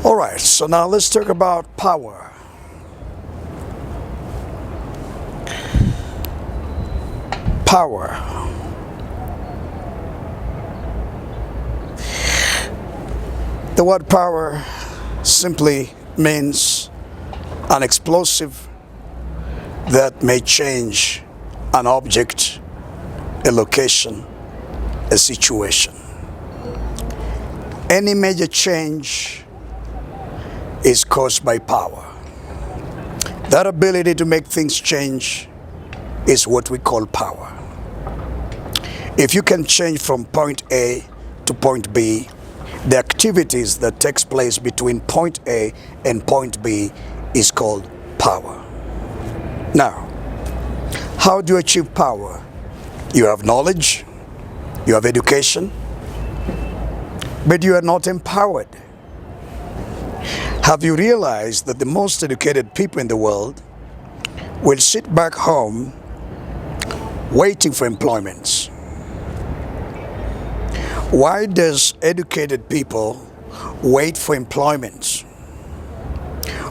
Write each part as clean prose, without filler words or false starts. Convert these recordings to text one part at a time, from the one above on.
All right, so now let's talk about power. Power. The word power simply means an explosive that may change an object, a location, a situation. Any major change is caused by power. That ability to make things change is what we call power. If you can change from point A to point B, the activities that takes place between point A and point B is called power. Now, how do you achieve power? You have knowledge, you have education, but you are not empowered. Have you realized that the most educated people in the world will sit back home waiting for employments? Why does educated people wait for employments?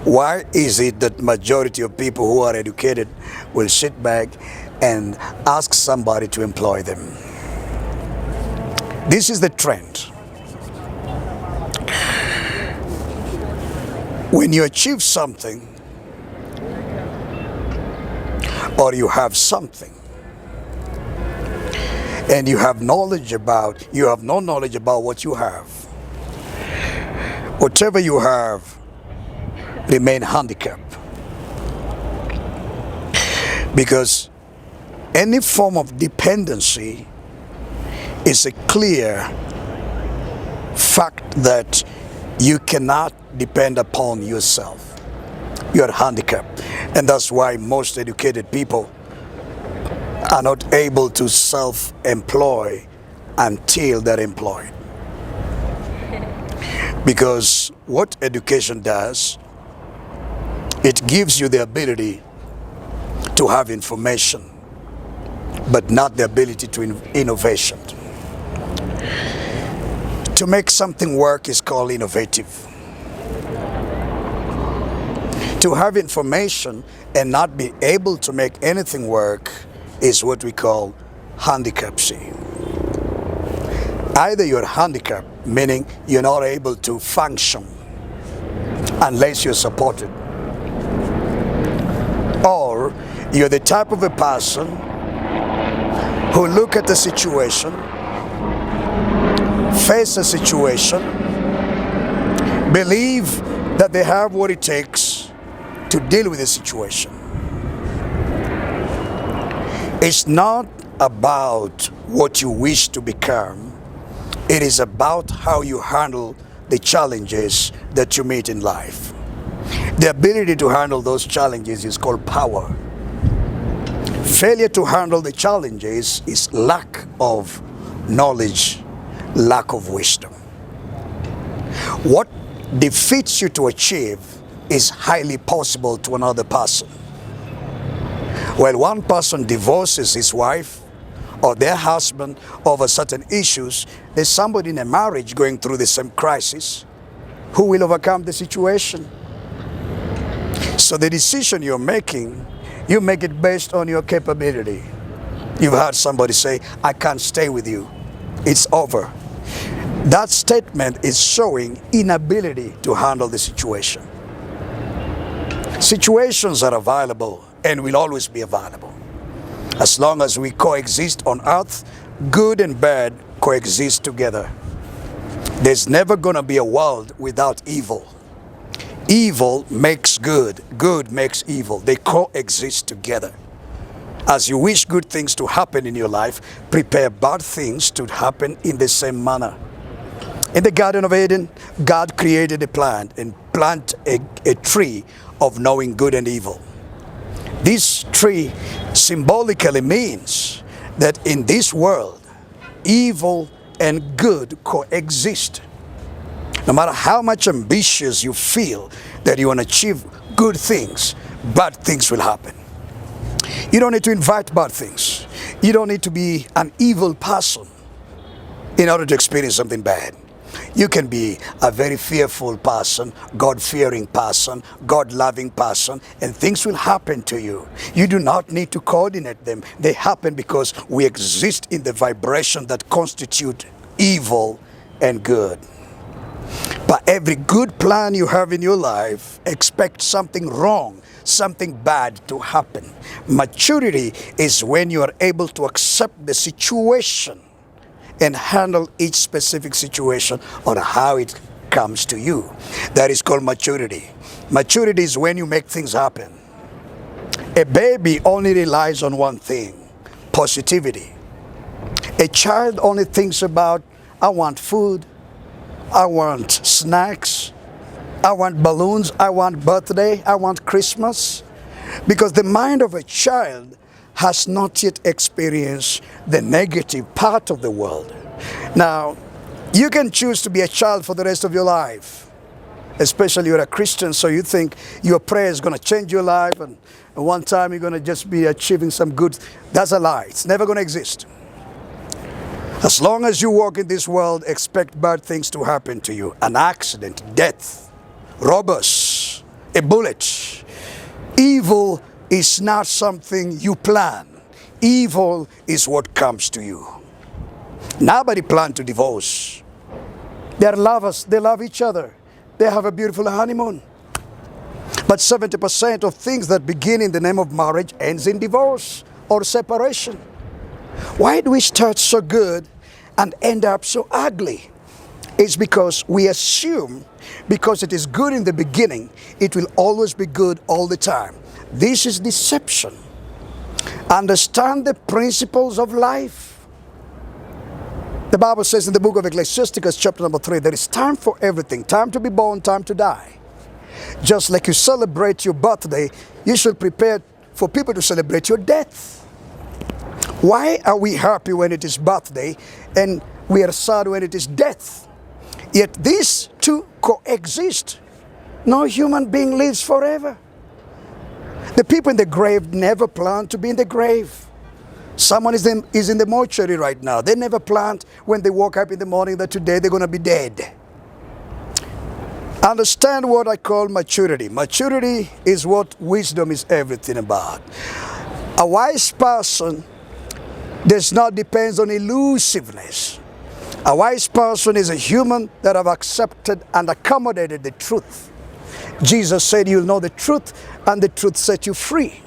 Why is it that majority of people who are educated will sit back and ask somebody to employ them? This is the trend. When you achieve something or you have something and you have no knowledge about what you have, whatever you have remain handicapped. Because any form of dependency is a clear fact that you cannot depend upon yourself. You are handicapped. And that's why most educated people are not able to self-employ until they're employed. Because what education does, it gives you the ability to have information, but not the ability to innovation. To make something work is called innovative. To have information and not be able to make anything work is what we call handicapcy. Either you're handicapped, meaning you're not able to function unless you're supported, or you're the type of a person who look at the situation, face a situation, believe that they have what it takes to deal with the situation. It's not about what you wish to become. It is about how you handle the challenges that you meet in life. The ability to handle those challenges is called power. Failure to handle the challenges is lack of knowledge, lack of wisdom. What defeats you to achieve is highly possible to another person. When one person divorces his wife or their husband over certain issues, there's somebody in a marriage going through the same crisis who will overcome the situation. So the decision you're making, you make it based on your capability. You've heard somebody say, I can't stay with you. It's over. That statement is showing inability to handle the situation. Situations are available and will always be available. As long as we coexist on earth, good and bad coexist together. There's never going to be a world without evil. Evil makes good, good makes evil. They coexist together. As you wish good things to happen in your life, prepare bad things to happen in the same manner. In the Garden of Eden, God created a plant and planted a tree of knowing good and evil. This tree symbolically means that in this world, evil and good coexist. No matter how much ambitious you feel that you want to achieve good things, bad things will happen. You don't need to invite bad things. You don't need to be an evil person in order to experience something bad. You can be a very fearful person, God-fearing person, God-loving person, and things will happen to you. You do not need to coordinate them. They happen because we exist in the vibration that constitute evil and good. But every good plan you have in your life, expect something wrong, something bad to happen. Maturity is when you are able to accept the situation and handle each specific situation on how it comes to you. That is called maturity. Maturity is when you make things happen. A baby only relies on one thing, positivity. A child only thinks about, I want food, I want snacks, I want balloons, I want birthday, I want Christmas. Because the mind of a child has not yet experienced the negative part of the world. Now, you can choose to be a child for the rest of your life. Especially you're a Christian, so you think your prayer is going to change your life and one time you're going to just be achieving some good. That's a lie. It's never going to exist. As long as you walk in this world, expect bad things to happen to you. An accident, death, robbers, a bullet. Evil is not something you plan. Evil is what comes to you. Nobody planned to divorce. They're lovers. They love each other. They have a beautiful honeymoon. But 70% of things that begin in the name of marriage ends in divorce or separation. Why do we start so good and end up so ugly? It's because we assume because it is good in the beginning, it will always be good all the time. This is deception. Understand the principles of life. The Bible says in the book of Ecclesiasticus chapter number 3, there is time for everything. Time to be born, time to die. Just like you celebrate your birthday, you should prepare for people to celebrate your death. Why are we happy when it is birthday and we are sad when it is death? Yet these two coexist. No human being lives forever. The people in the grave never planned to be in the grave. Someone is in the mortuary right now. They never planned when they woke up in the morning that today they're going to be dead. Understand what I call maturity. Maturity is what wisdom is everything about. A wise person does not depend on elusiveness. A wise person is a human that have accepted and accommodated the truth. Jesus said, you'll know the truth and the truth set you free.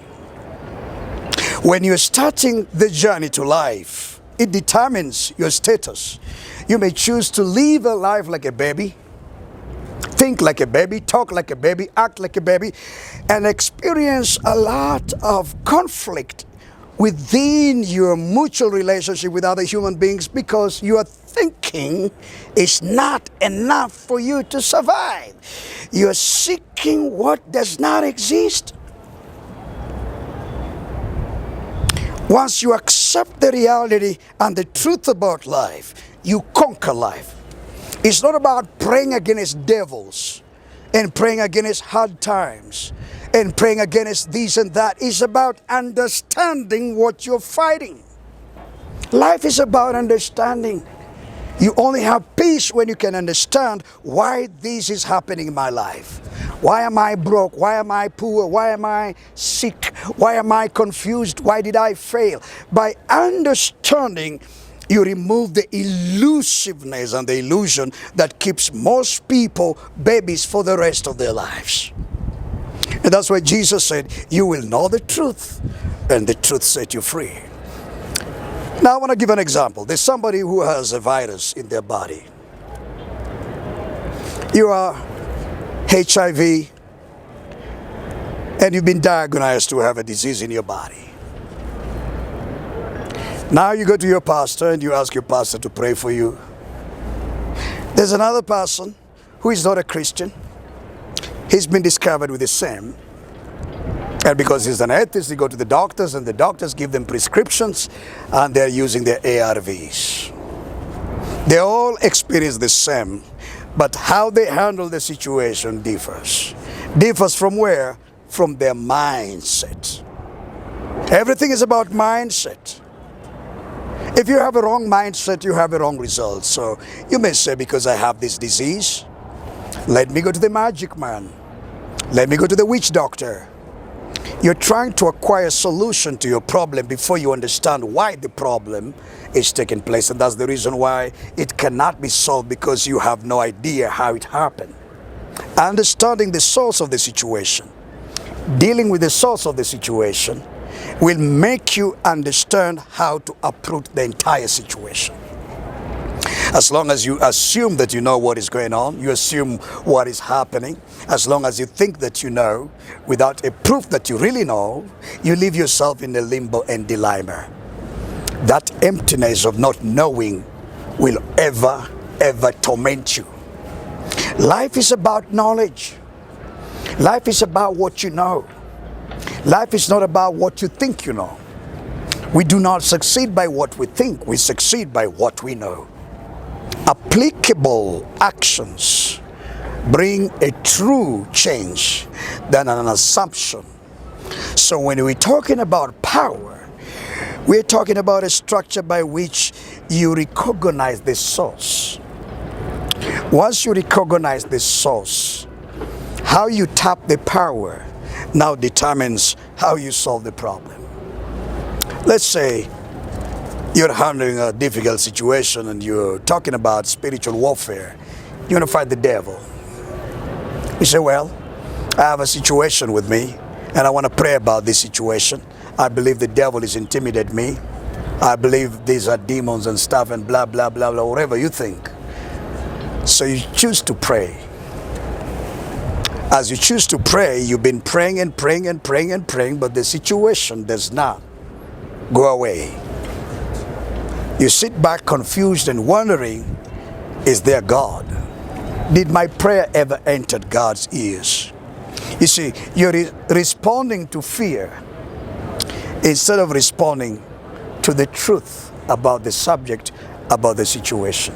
When you're starting the journey to life, it determines your status. You may choose to live a life like a baby, think like a baby, talk like a baby, act like a baby, and experience a lot of conflict within your mutual relationship with other human beings because your thinking is not enough for you to survive. You're seeking what does not exist. Once you accept the reality and the truth about life, you conquer life. It's not about praying against devils and praying against hard times and praying against this and that. It's about understanding what you're fighting. Life is about understanding. You only have peace when you can understand why this is happening in my life. Why am I broke? Why am I poor? Why am I sick? Why am I confused? Why did I fail? By understanding, you remove the elusiveness and the illusion that keeps most people babies for the rest of their lives. And that's why Jesus said, you will know the truth, and the truth set you free. Now I want to give an example. There's somebody who has a virus in their body. You are HIV, and you've been diagnosed to have a disease in your body. Now you go to your pastor and you ask your pastor to pray for you. There's another person who is not a Christian. He's been discovered with the same. And because he's an atheist, they go to the doctors and the doctors give them prescriptions and they're using their ARVs. They all experience the same, but how they handle the situation differs. Differs from where? From their mindset. Everything is about mindset. If you have a wrong mindset, you have a wrong result. So you may say, because I have this disease, let me go to the magic man. Let me go to the witch doctor. You're trying to acquire a solution to your problem before you understand why the problem is taking place. And that's the reason why it cannot be solved, because you have no idea how it happened. Understanding the source of the situation, dealing with the source of the situation, will make you understand how to uproot the entire situation. As long as you assume that you know what is going on, you assume what is happening, as long as you think that you know, without a proof that you really know, you leave yourself in a limbo and dilemma. That emptiness of not knowing will ever torment you. Life is about knowledge. Life is about what you know. Life is not about what you think you know. We do not succeed by what we think, we succeed by what we know. Applicable actions bring a true change than an assumption. So when we're talking about power, we're talking about a structure by which you recognize the source. Once you recognize the source, how you tap the power now determines how you solve the problem. Let's say you're handling a difficult situation and you're talking about spiritual warfare. You want to fight the devil. You say, well, I have a situation with me and I want to pray about this situation. I believe the devil is intimidating me. I believe these are demons and stuff and blah, blah, blah, blah, whatever you think. So you choose to pray. As you choose to pray, you've been praying and praying and praying and praying, but the situation does not go away. You sit back confused and wondering, is there God? Did my prayer ever enter God's ears? You see, you're responding to fear instead of responding to the truth about the subject, about the situation.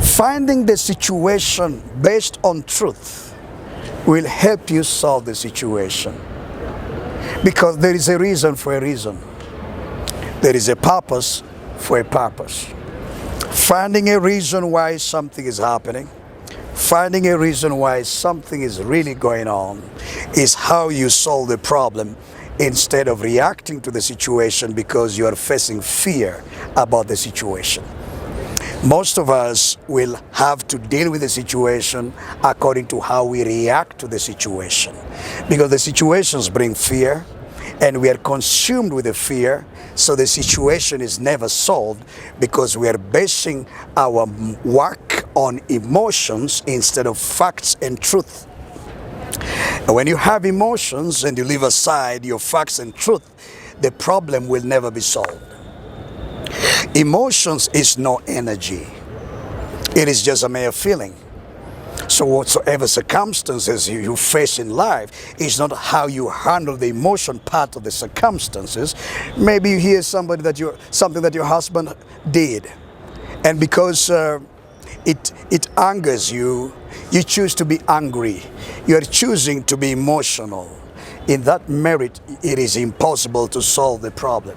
Finding the situation based on truth will help you solve the situation, because there is a reason for a reason. There is a purpose for a purpose. Finding a reason why something is happening, finding a reason why something is really going on, is how you solve the problem, instead of reacting to the situation because you are facing fear about the situation. Most of us will have to deal with the situation according to how we react to the situation, because the situations bring fear and we are consumed with the fear, so the situation is never solved because we are basing our work on emotions instead of facts and truth. And when you have emotions and you leave aside your facts and truth, the problem will never be solved. Emotions is no energy. It is just a mere feeling. So whatsoever circumstances you face in life is not how you handle the emotion part of the circumstances. Maybe you hear something that your husband did, and because it angers you, you choose to be angry. You are choosing to be emotional. In that merit, it is impossible to solve the problem.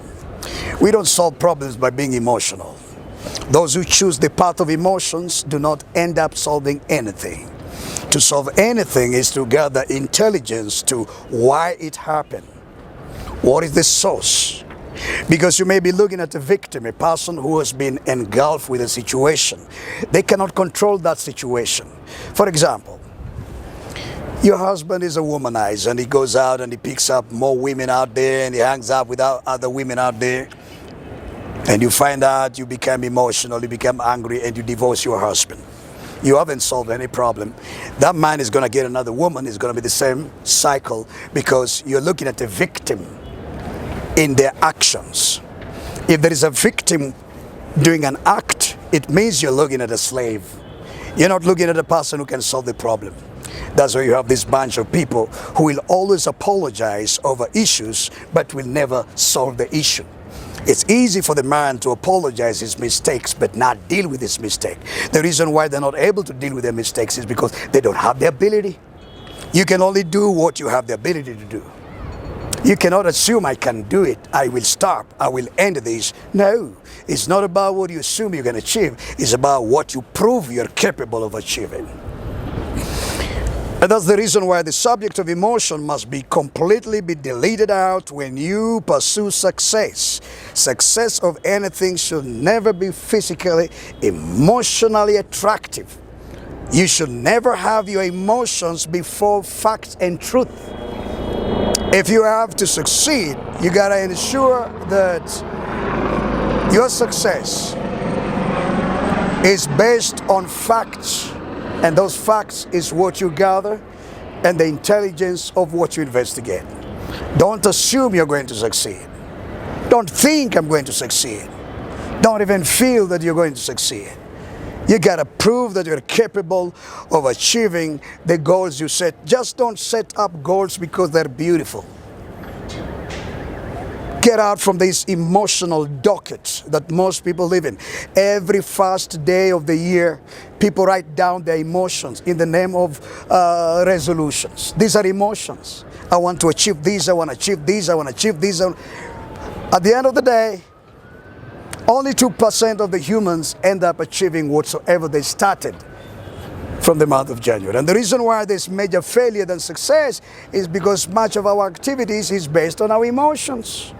We don't solve problems by being emotional. Those who choose the path of emotions do not end up solving anything. To solve anything is to gather intelligence to why it happened. What is the source? Because you may be looking at a victim, a person who has been engulfed with a situation. They cannot control that situation. For example, your husband is a womanizer and he goes out and he picks up more women out there and he hangs out with other women out there. And you find out, you become emotional, you become angry, and you divorce your husband. You haven't solved any problem. That man is going to get another woman. It's going to be the same cycle, because you're looking at a victim in their actions. If there is a victim doing an act, it means you're looking at a slave. You're not looking at a person who can solve the problem. That's why you have this bunch of people who will always apologize over issues but will never solve the issue. It's easy for the man to apologize his mistakes but not deal with his mistake. The reason why they're not able to deal with their mistakes is because they don't have the ability. You can only do what you have the ability to do. You cannot assume I can do it, I will stop, I will end this. No, it's not about what you assume you can achieve, it's about what you prove you're capable of achieving. And that's the reason why the subject of emotion must be completely deleted out when you pursue success. Success of anything should never be physically, emotionally attractive. You should never have your emotions before facts and truth. If you have to succeed, you gotta ensure that your success is based on facts, and those facts is what you gather and the intelligence of what you investigate. Don't assume you're going to succeed. Don't think I'm going to succeed. Don't even feel that you're going to succeed. You gotta prove that you're capable of achieving the goals you set. Just don't set up goals because they're beautiful. Get out from this emotional docket that most people live in. Every first day of the year, people write down their emotions in the name of resolutions. These are emotions. I want to achieve this, I want to achieve this, I want to achieve this. At the end of the day, only 2% of the humans end up achieving whatsoever they started from the month of January. And the reason why there's major failure than success is because much of our activities is based on our emotions.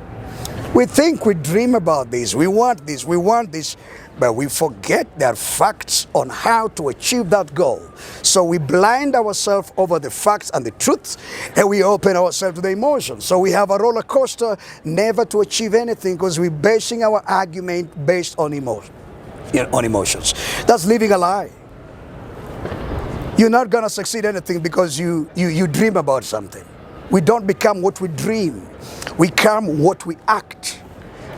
We think, we dream about this, we want this, but we forget there are facts on how to achieve that goal. So we blind ourselves over the facts and the truths, and we open ourselves to the emotions. So we have a roller coaster never to achieve anything because we're basing our argument based on emotions. That's living a lie. You're not gonna succeed anything because you dream about something. We don't become what we dream. We become what we act.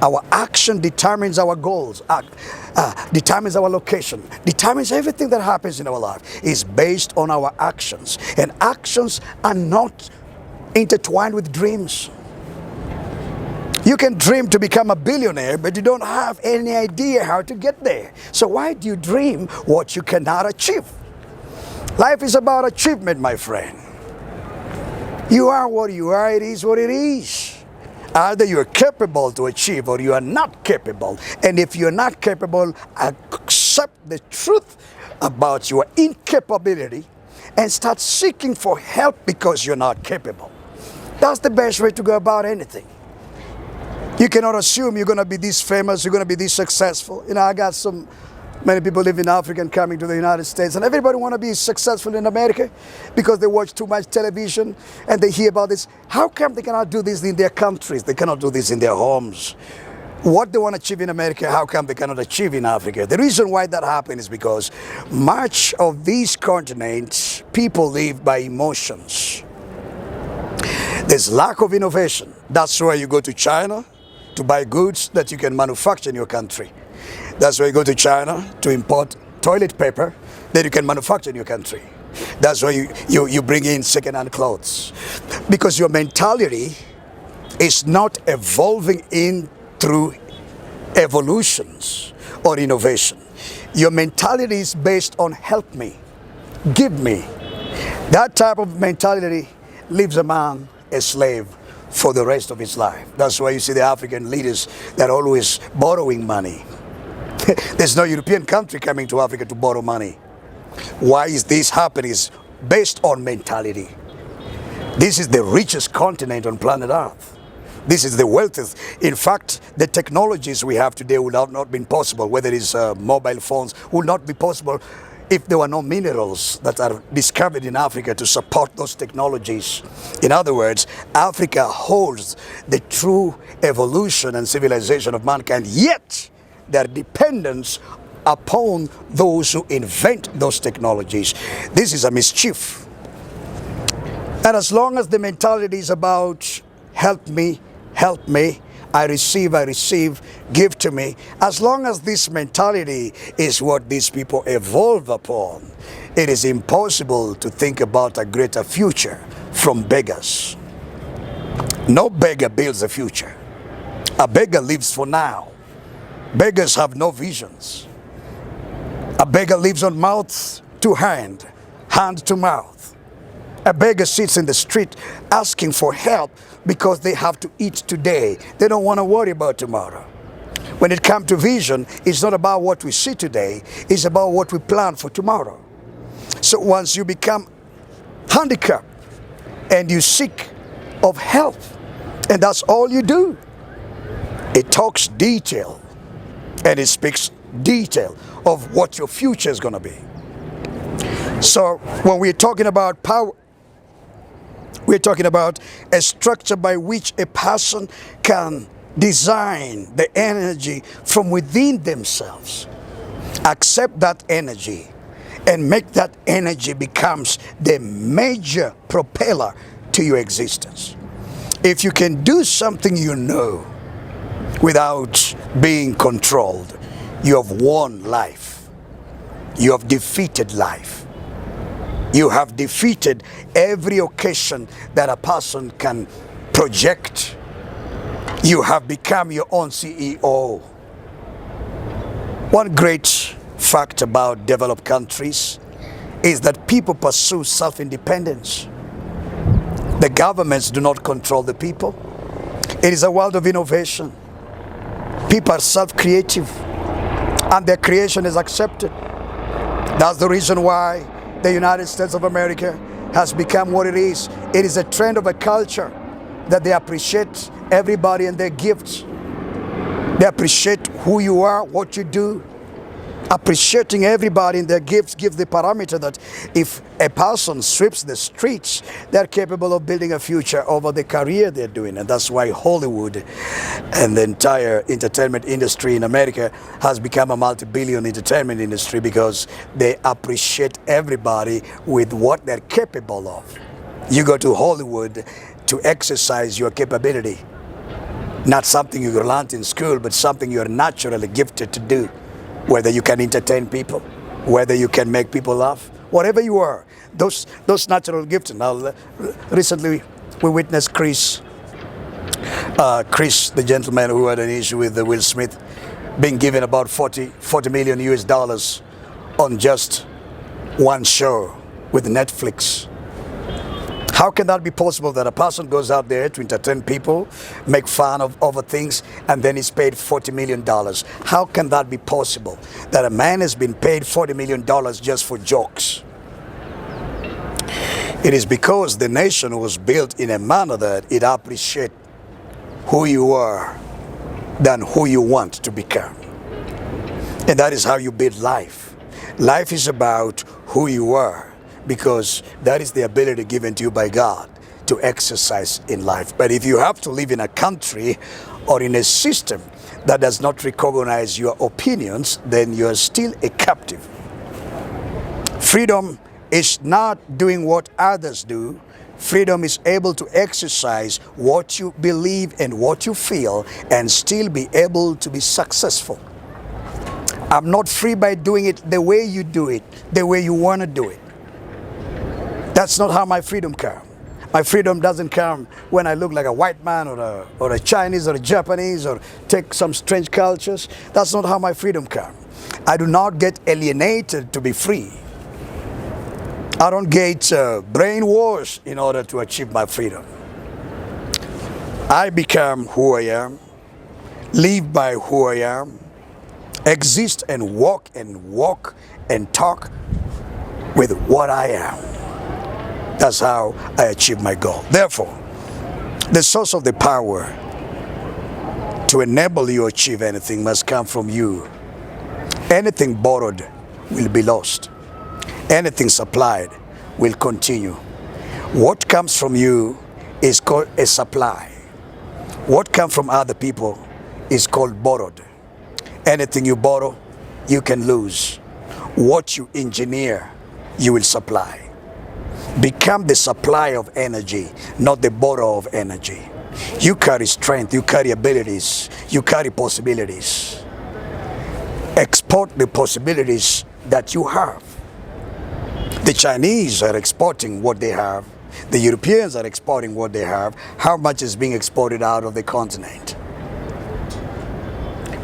Our action determines our goals, determines our location, determines everything that happens in our life. Is based on our actions. And actions are not intertwined with dreams. You can dream to become a billionaire, but you don't have any idea how to get there. So why do you dream what you cannot achieve? Life is about achievement, my friend. You are what you are, it is what it is. Either you're capable to achieve or you are not capable. And if you're not capable, accept the truth about your incapability and start seeking for help because you're not capable. That's the best way to go about anything. You cannot assume you're going to be this famous, you're going to be this successful. You know, I got many people live in Africa and coming to the United States, and everybody want to be successful in America because they watch too much television and they hear about this. How come they cannot do this in their countries? They cannot do this in their homes. What they want to achieve in America, how come they cannot achieve in Africa? The reason why that happens is because much of these continents, people live by emotions. There's lack of innovation. That's why you go to China to buy goods that you can manufacture in your country. That's why you go to China to import toilet paper that you can manufacture in your country. That's why you bring in second-hand clothes. Because your mentality is not evolving in through evolutions or innovation. Your mentality is based on help me, give me. That type of mentality leaves a man a slave for the rest of his life. That's why you see the African leaders that are always borrowing money. There's no European country coming to Africa to borrow money. Why is this happening? It's based on mentality. This is the richest continent on planet Earth. This is the wealthiest. In fact, the technologies we have today would have not been possible, whether it's mobile phones, would not be possible if there were no minerals that are discovered in Africa to support those technologies. In other words, Africa holds the true evolution and civilization of mankind, yet their dependence upon those who invent those technologies. This is a mischief. And as long as the mentality is about help me, I receive, give to me, as long as this mentality is what these people evolve upon, it is impossible to think about a greater future from beggars. No beggar builds a future. A beggar lives for now. Beggars have no visions. A beggar lives on mouth to hand, hand to mouth. A beggar sits in the street asking for help because they have to eat today. They don't want to worry about tomorrow. When it comes to vision, it's not about what we see today, it's about what we plan for tomorrow. So once you become handicapped and you seek of help, and that's all you do, it talks detail and it speaks detail of what your future is going to be. So when we're talking about power, we're talking about a structure by which a person can design the energy from within themselves, accept that energy, and make that energy becomes the major propeller to your existence. If you can do something you know without being controlled, you have won life. You have defeated life. You have defeated every occasion that a person can project. You have become your own CEO. One great fact about developed countries is that people pursue self-independence. The governments do not control the people. It is a world of innovation. People are self-creative and their creation is accepted. That's the reason why the United States of America has become what it is. It is a trend of a culture that they appreciate everybody and their gifts. They appreciate who you are, what you do. Appreciating everybody in their gifts gives the parameter that if a person sweeps the streets, they're capable of building a future over the career they're doing. And that's why Hollywood and the entire entertainment industry in America has become a multi-billion entertainment industry, because they appreciate everybody with what they're capable of. You go to Hollywood to exercise your capability, not something you learned in school, but something you're naturally gifted to do. Whether you can entertain people, whether you can make people laugh, whatever you are, those natural gifts. Now, recently we witnessed Chris, the gentleman who had an issue with Will Smith, being given about 40 million US dollars on just one show with Netflix. How can that be possible that a person goes out there to entertain people, make fun of other things, and then is paid $40 million? How can that be possible that a man has been paid $40 million just for jokes? It is because the nation was built in a manner that it appreciates who you are than who you want to become. And that is how you build life. Life is about who you are, because that is the ability given to you by God to exercise in life. But if you have to live in a country or in a system that does not recognize your opinions, then you are still a captive. Freedom is not doing what others do. Freedom is able to exercise what you believe and what you feel and still be able to be successful. I'm not free by doing it the way you do it, the way you want to do it. That's not how my freedom comes. My freedom doesn't come when I look like a white man or a Chinese or a Japanese or take some strange cultures. That's not how my freedom comes. I do not get alienated to be free. I don't get brainwashed in order to achieve my freedom. I become who I am, live by who I am, exist and walk and talk with what I am. That's how I achieve my goal. Therefore, the source of the power to enable you to achieve anything must come from you. Anything borrowed will be lost. Anything supplied will continue. What comes from you is called a supply. What comes from other people is called borrowed. Anything you borrow, you can lose. What you engineer, you will supply. Become the supply of energy, not the borrower of energy. You carry strength, you carry abilities, you carry possibilities. Export the possibilities that you have. The Chinese are exporting what they have. The Europeans are exporting what they have. How much is being exported out of the continent?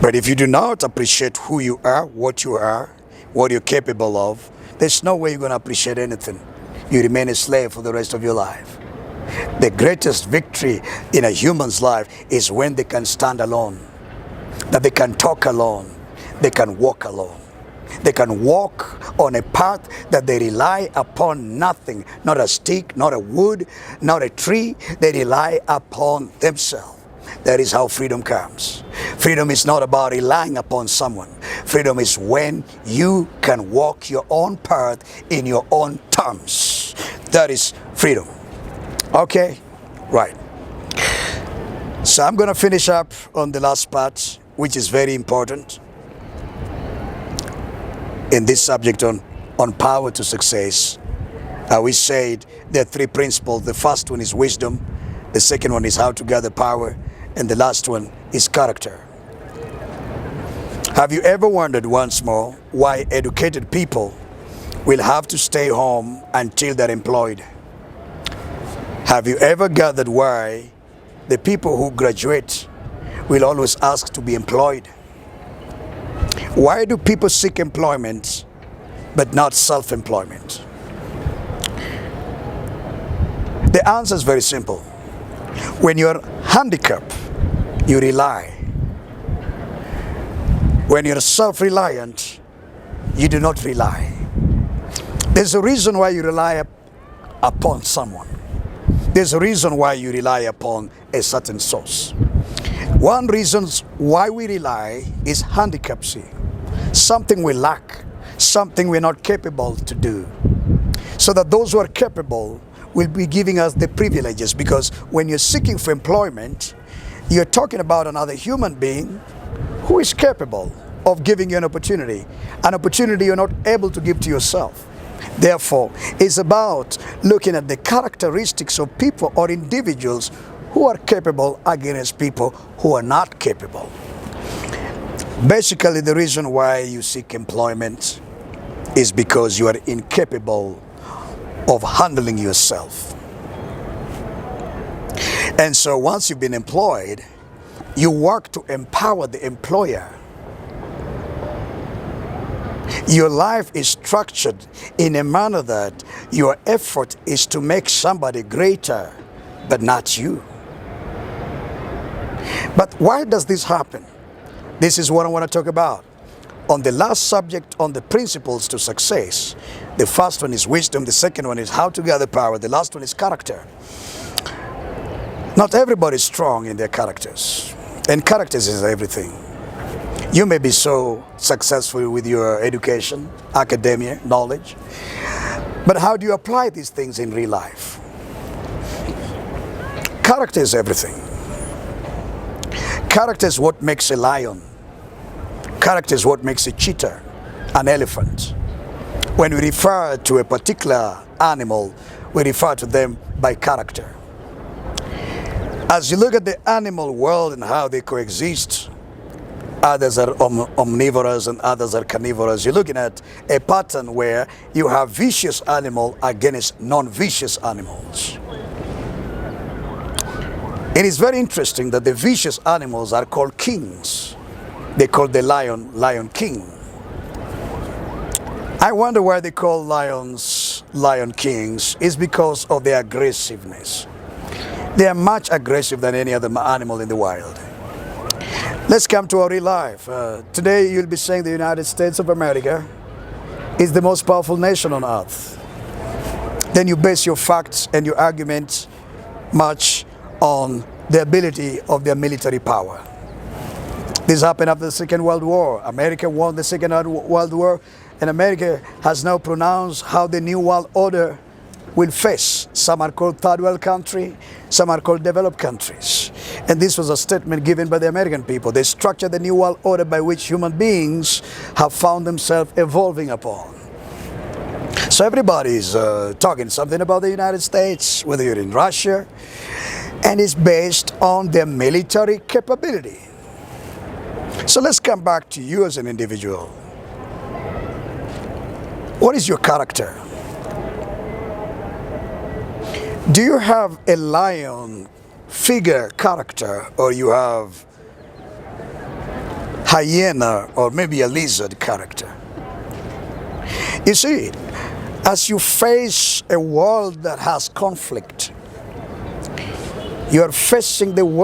But if you do not appreciate who you are, what you're capable of, there's no way you're going to appreciate anything. you remain a slave for the rest of your life. The greatest victory in a human's life is when they can stand alone, that they can talk alone, they can walk alone. They can walk on a path that they rely upon nothing, not a stick, not a wood, not a tree. They rely upon themselves. That is how freedom comes. Freedom is not about relying upon someone. Freedom is when you can walk your own path in your own terms. That is freedom. Okay? Right. So I'm going to finish up on the last part, which is very important in this subject on power to success. We said there are three principles. The first one is wisdom. The second one is how to gather power. And the last one is character. Have you ever wondered once more why educated people will have to stay home until they're employed? Have you ever gathered why the people who graduate will always ask to be employed? Why do people seek employment but not self-employment? The answer is very simple. When you're handicapped, you rely. When you're self-reliant, you do not rely. There's a reason why you rely upon someone. There's a reason why you rely upon a certain source. One reason why we rely is handicapcy. Something we lack, something we're not capable to do. So that those who are capable will be giving us the privileges, because when you're seeking for employment, you're talking about another human being who is capable of giving you an opportunity you're not able to give to yourself. Therefore, it's about looking at the characteristics of people or individuals who are capable against people who are not capable. Basically, the reason why you seek employment is because you are incapable of handling yourself. And so once you've been employed, you work to empower the employer. Your life is structured in a manner that your effort is to make somebody greater, but not you. But why does this happen? This is what I want to talk about. On the last subject, on the principles to success, the first one is wisdom, the second one is how to gather power, the last one is character. Not everybody is strong in their characters, and characters is everything. You may be so successful with your education, academia, knowledge, but how do you apply these things in real life? Character is everything. Character is what makes a lion. Character is what makes a cheetah, an elephant. When we refer to a particular animal, we refer to them by character. As you look at the animal world and how they coexist, others are omnivorous and others are carnivorous. You're looking at a pattern where you have vicious animal against non-vicious animals. It is very interesting that the vicious animals are called kings. They call the lion king. I wonder why they call lions lion kings. It's because of their aggressiveness. They are much aggressive than any other animal in the wild. Let's come to our real life. Today you'll be saying the United States of America is the most powerful nation on earth. Then you base your facts and your arguments much on the ability of their military power. This happened after the Second World War. America won the Second World War, and America has now pronounced how the New World Order will face. Some are called third world country, some are called developed countries. And this was a statement given by the American people. They structured the New World Order by which human beings have found themselves evolving upon. So everybody is talking something about the United States, whether you're in Russia, and it's based on their military capability. So let's come back to you as an individual. What is your character? Do you have a lion figure character, or you have hyena or maybe a lizard character? You see, As you face a world that has conflict, you are facing the world